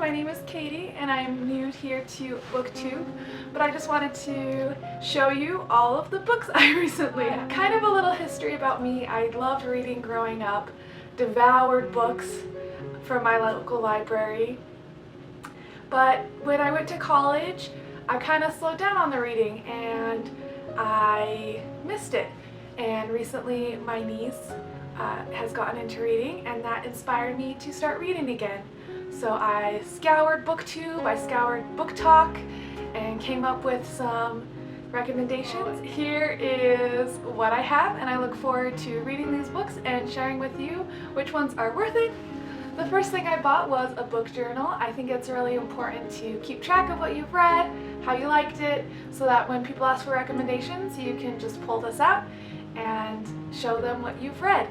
my name is Katie and I'm new here to Booktube, but I just wanted to show you all of the books I recently had. Kind of a little history about me. I loved reading growing up, devoured books from my local library, but when I went to college I kind of slowed down on the reading and I missed it. And recently my niece has gotten into reading and that inspired me to start reading again. So I scoured Booktube, I scoured Booktok, and came up with some recommendations. Here is what I have, and I look forward to reading these books and sharing with you which ones are worth it. The first thing I bought was a book journal. I think it's really important to keep track of what you've read, how you liked it, so that when people ask for recommendations, you can just pull this out and show them what you've read.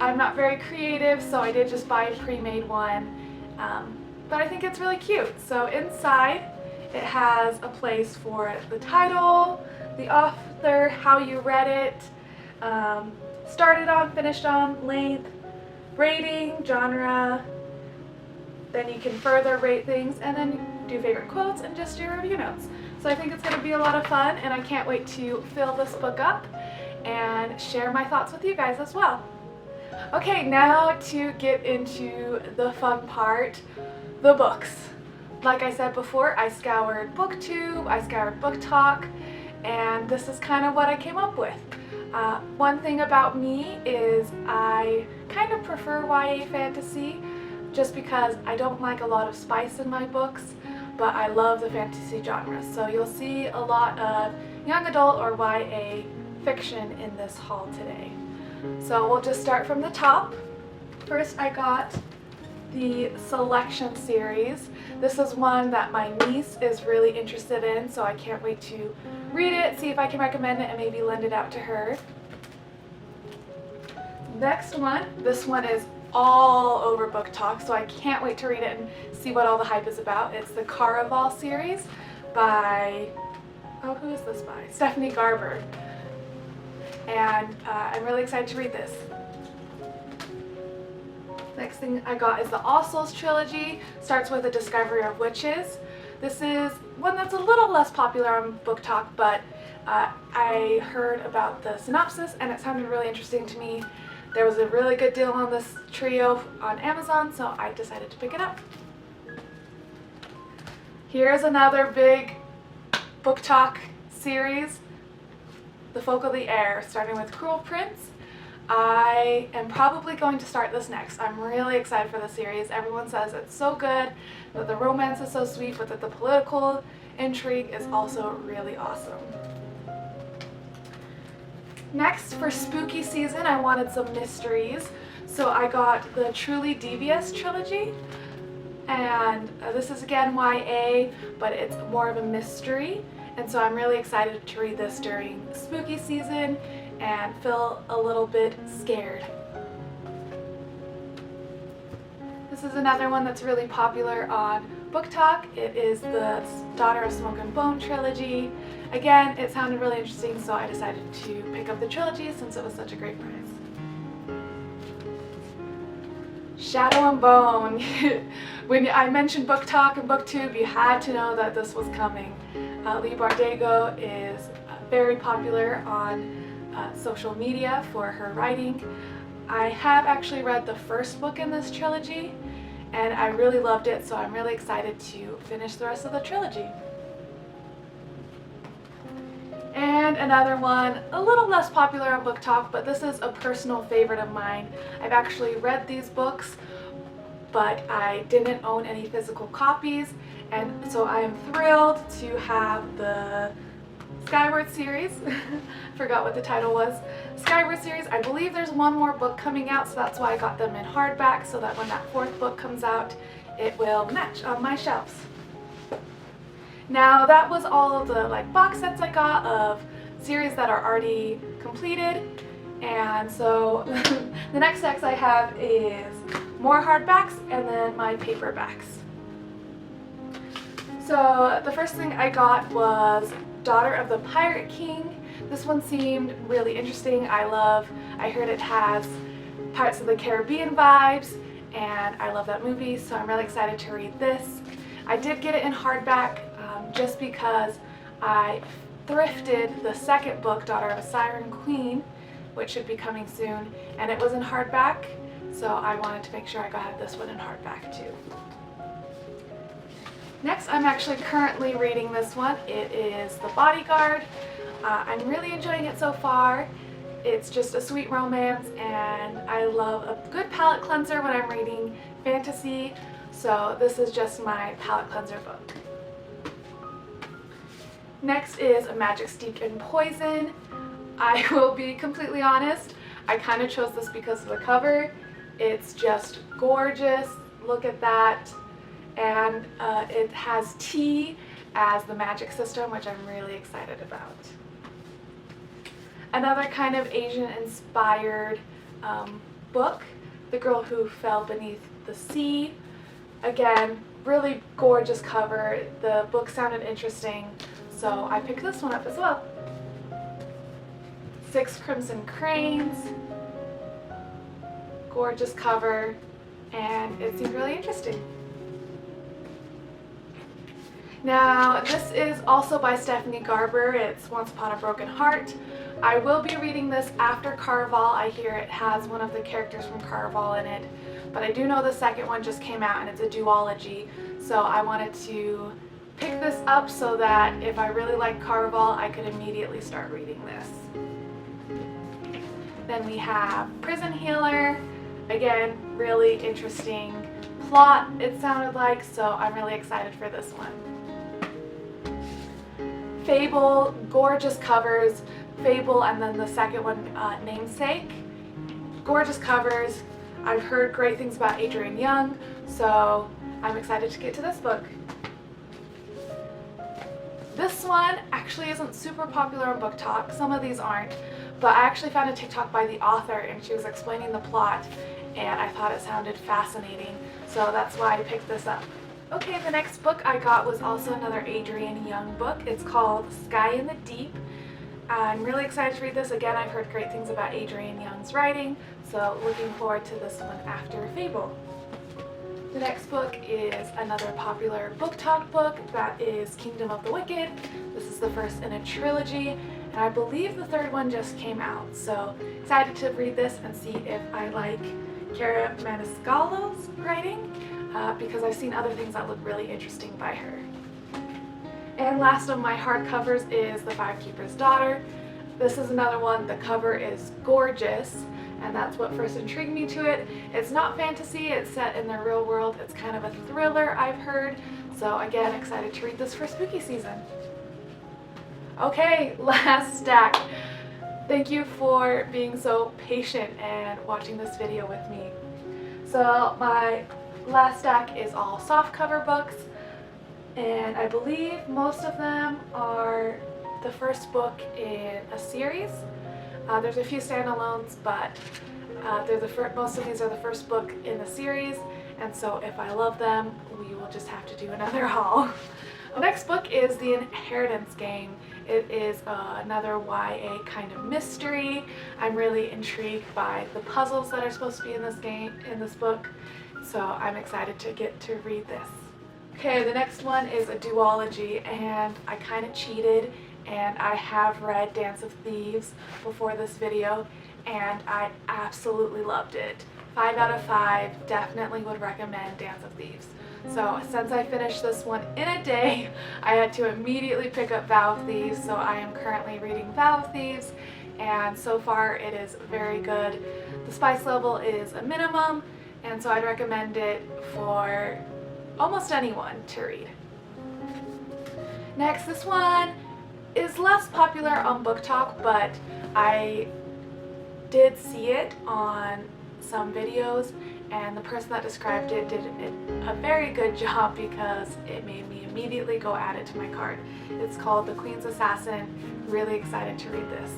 I'm not very creative, so I did just buy a pre-made one, but I think it's really cute. So inside it has a place for the title, the author, how you read it, started on, finished on, length, rating, genre, then you can further rate things, and then do favorite quotes and just your review notes. So I think it's going to be a lot of fun, and I can't wait to fill this book up and share my thoughts with you guys as well. Okay, now to get into the fun part, the books. Like I said before, I scoured Booktube, I scoured Booktok, and this is kind of what I came up with. One thing about me is I kind of prefer YA fantasy just because I don't like a lot of spice in my books, but I love the fantasy genre. So you'll see a lot of young adult or YA fiction in this haul today. So we'll just start from the top. First I got the Selection series. This is one that my niece is really interested in, so I can't wait to read it, see if I can recommend it, and maybe lend it out to her. Next one, this one is all over Booktok, so I can't wait to read it and see what all the hype is about. It's the Caraval series by, oh, who is this by? Stephanie Garber. And I'm really excited to read this. Next thing I got is the All Souls trilogy. Starts with A Discovery of Witches. This is one that's a little less popular on Booktok, but I heard about the synopsis and it sounded really interesting to me. There was a really good deal on this trio on Amazon, so I decided to pick it up. Here's another big Booktok series, The Folk of the Air, starting with Cruel Prince. I am probably going to start this next. I'm really excited for the series. Everyone says it's so good, that the romance is so sweet, but that the political intrigue is also really awesome. Next, for spooky season, I wanted some mysteries, so I got the Truly Devious trilogy, and this is again YA, but it's more of a mystery, and so I'm really excited to read this during spooky season and feel a little bit scared. This is another one that's really popular on Booktok. It is the Daughter of Smoke and Bone trilogy. Again, it sounded really interesting, so I decided to pick up the trilogy since it was such a great price. Shadow and Bone. When I mentioned Booktok and Booktube, you had to know that this was coming. Leigh Bardugo is very popular on social media for her writing. I have actually read the first book in this trilogy and I really loved it, so I'm really excited to finish the rest of the trilogy. And another one, a little less popular on Booktok, but this is a personal favorite of mine. I've actually read these books, but I didn't own any physical copies, and so I am thrilled to have the Skyward series. Forgot what the title was. Skyward series. I believe there's one more book coming out, so that's why I got them in hardback, so that when that fourth book comes out, it will match on my shelves. Now that was all of the box sets I got of series that are already completed, and so the next sets I have is more hardbacks and then my paperbacks. So the first thing I got was Daughter of the Pirate King. This one seemed really interesting. I heard it has Pirates of the Caribbean vibes, and I love that movie, so I'm really excited to read this. I did get it in hardback just because I thrifted the second book, Daughter of a Siren Queen, which should be coming soon, and it was in hardback, so I wanted to make sure I got this one in hardback too. Next, I'm actually currently reading this one. It is The Bodyguard. I'm really enjoying it so far. It's just a sweet romance, and I love a good palate cleanser when I'm reading fantasy, so this is just my palate cleanser book. Next is A Magic Steeped in Poison. I will be completely honest, I kind of chose this because of the cover. It's just gorgeous. Look at that. And it has tea as the magic system, which I'm really excited about. Another kind of Asian-inspired book, The Girl Who Fell Beneath the Sea. Again, really gorgeous cover. The book sounded interesting, so I picked this one up as well. Six Crimson Cranes. Gorgeous cover, and it seemed really interesting. Now, this is also by Stephanie Garber. It's Once Upon a Broken Heart. I will be reading this after Caraval. I hear it has one of the characters from Caraval in it, but I do know the second one just came out and it's a duology, so I wanted to pick this up so that if I really like Caraval, I could immediately start reading this. Then we have Prison Healer. Again, really interesting plot, it sounded like, so I'm really excited for this one. Fable, gorgeous covers. Fable, and then the second one, Namesake. Gorgeous covers. I've heard great things about Adrienne Young, so I'm excited to get to this book. This one actually isn't super popular on Booktok. Some of these aren't, but I actually found a TikTok by the author, and she was explaining the plot, and I thought it sounded fascinating, so that's why I picked this up. Okay, the next book I got was also another Adrienne Young book. It's called Sky in the Deep. I'm really excited to read this. Again, I've heard great things about Adrienne Young's writing, so looking forward to this one after Fable. The next book is another popular Booktok book, that is Kingdom of the Wicked. This is the first in a trilogy, and I believe the third one just came out, so excited to read this and see if I like Chiara Maniscalco's writing, because I've seen other things that look really interesting by her. And last of my hardcovers is The Firekeeper's Daughter. This is another one. The cover is gorgeous, and that's what first intrigued me to it. It's not fantasy, it's set in the real world. It's kind of a thriller, I've heard. So again, excited to read this for spooky season. Okay, last stack. Thank you for being so patient and watching this video with me. So my last stack is all softcover books, and I believe most of them are the first book in a series. There's a few standalones, but most of these are the first book in the series, and so if I love them, we will just have to do another haul. The next book is The Inheritance Game. It is another YA kind of mystery. I'm really intrigued by the puzzles that are supposed to be in this book, so I'm excited to get to read this. Okay, the next one is a duology, and I kind of cheated, and I have read Dance of Thieves before this video, and I absolutely loved it. 5 out of 5, definitely would recommend Dance of Thieves. So since I finished this one in a day, I had to immediately pick up Vow of Thieves, so I am currently reading Vow of Thieves, and so far it is very good. The spice level is a minimum, and so I'd recommend it for almost anyone to read. Next, this one is less popular on Booktok, but I did see it on some videos, and the person that described it did a very good job because it made me immediately go add it to my cart. It's called The Queen's Assassin. Really excited to read this.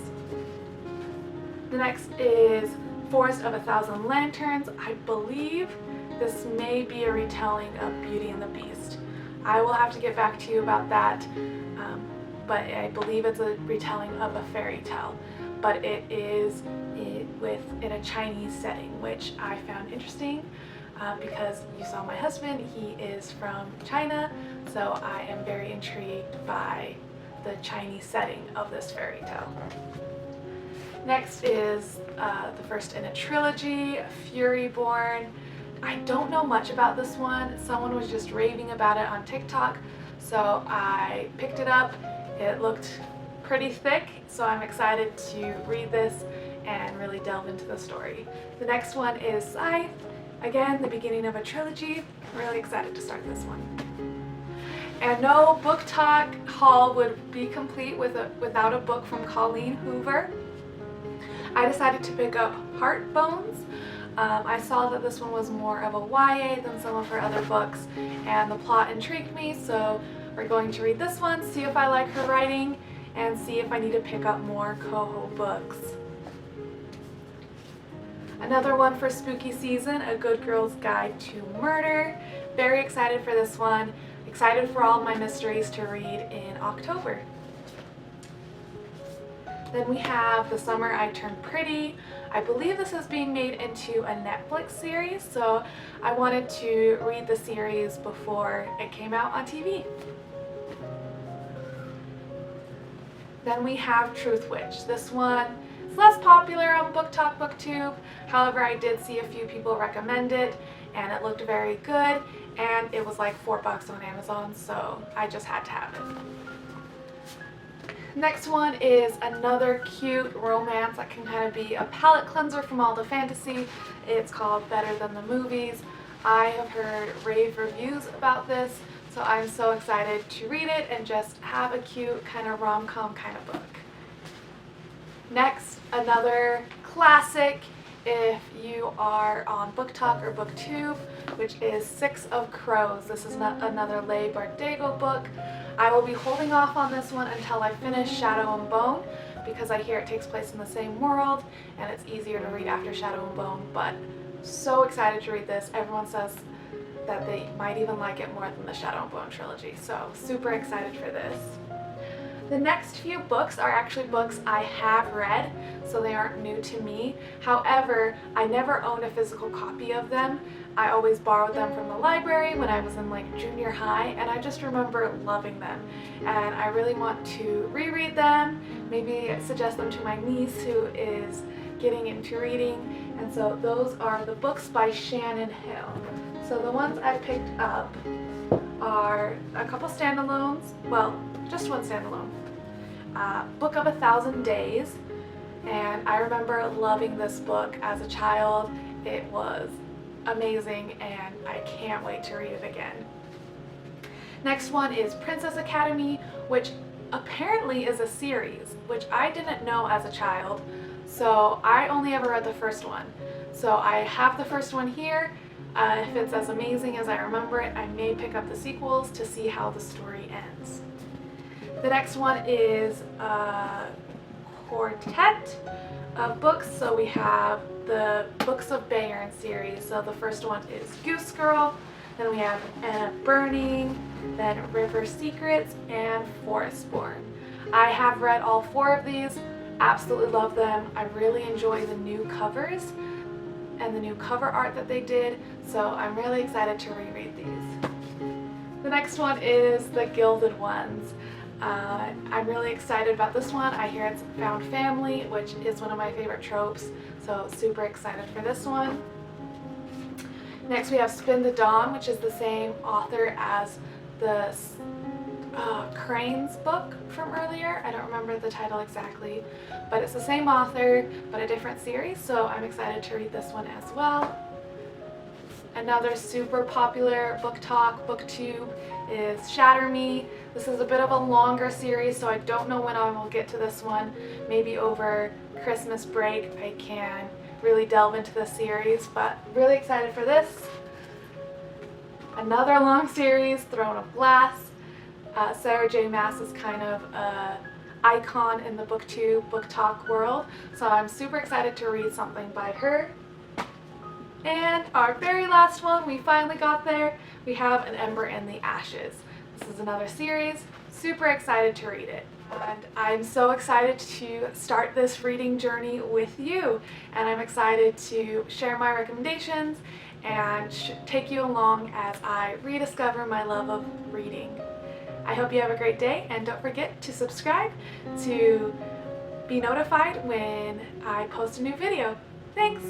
The next is Forest of a Thousand Lanterns. I believe this may be a retelling of Beauty and the Beast. I will have to get back to you about that, but I believe it's a retelling of a fairy tale, but it is in a Chinese setting, which I found interesting. because you saw my husband, he is from China, so I am very intrigued by the Chinese setting of this fairy tale. Next is the first in a trilogy, Furyborn. I don't know much about this one. Someone was just raving about it on TikTok, so I picked it up. It looked pretty thick, so I'm excited to read this and really delve into the story. The next one is Scythe. Again, the beginning of a trilogy. I'm really excited to start this one. And no Booktok haul would be complete without a book from Colleen Hoover. I decided to pick up Heartbones. I saw that this one was more of a YA than some of her other books, and the plot intrigued me, so we're going to read this one, see if I like her writing, and see if I need to pick up more Coho books. Another one for spooky season, A Good Girl's Guide to Murder. Very excited for this one. Excited for all my mysteries to read in October. Then we have The Summer I Turned Pretty. I believe this is being made into a Netflix series, so I wanted to read the series before it came out on TV. Then we have Truth Witch. This one is less popular on Booktok, Booktube. However, I did see a few people recommend it, and it looked very good, and it was like $4 on Amazon, so I just had to have it. Next one is another cute romance that can kind of be a palate cleanser from all the fantasy. It's called Better Than the Movies. I have heard rave reviews about this, so I'm so excited to read it and just have a cute kind of rom-com kind of book. Next, another classic if you are on Booktok or Booktube, which is Six of Crows. This is another Leigh Bardugo book. I will be holding off on this one until I finish Shadow and Bone, because I hear it takes place in the same world and it's easier to read after Shadow and Bone, but so excited to read this. Everyone says that they might even like it more than the Shadow and Bone trilogy, so super excited for this. The next few books are actually books I have read, so they aren't new to me. However, I never owned a physical copy of them. I always borrowed them from the library when I was in like junior high, and I just remember loving them. And I really want to reread them, maybe suggest them to my niece who is getting into reading. And so those are the books by Shannon Hill. So the ones I picked up are a couple standalones, well, just one standalone. Book of 1,000 Days, and I remember loving this book as a child. It was amazing and I can't wait to read it again. Next one is Princess Academy, which apparently is a series, which I didn't know as a child, so I only ever read the first one. So I have the first one here. If it's as amazing as I remember it, I may pick up the sequels to see how the story ends. The next one is a quartet of books. So we have the Books of Bayern series. So the first one is Goose Girl, then we have Anna Burning, then River Secrets, and Forestborn. I have read all 4 of these, absolutely love them. I really enjoy the new covers and the new cover art that they did, so I'm really excited to reread these. The next one is The Gilded Ones. I'm really excited about this one. I hear it's found family, which is one of my favorite tropes, so super excited for this one. Next we have Spin the Dawn, which is the same author as the Cranes book from earlier. I don't remember the title exactly, but it's the same author but a different series, so I'm excited to read this one as well. Another super popular Booktok, Booktube is Shatter Me. This is a bit of a longer series, so I don't know when I will get to this one. Maybe over Christmas break I can really delve into the series, but really excited for this. Another long series, Throne of Glass. Sarah J. Maas is kind of an icon in the Booktube, Booktok world, so I'm super excited to read something by her. And our very last one, we finally got there. We have An Ember in the Ashes. This is another series, super excited to read it. And I'm so excited to start this reading journey with you. And I'm excited to share my recommendations and take you along as I rediscover my love of reading. I hope you have a great day, and don't forget to subscribe to be notified when I post a new video. Thanks!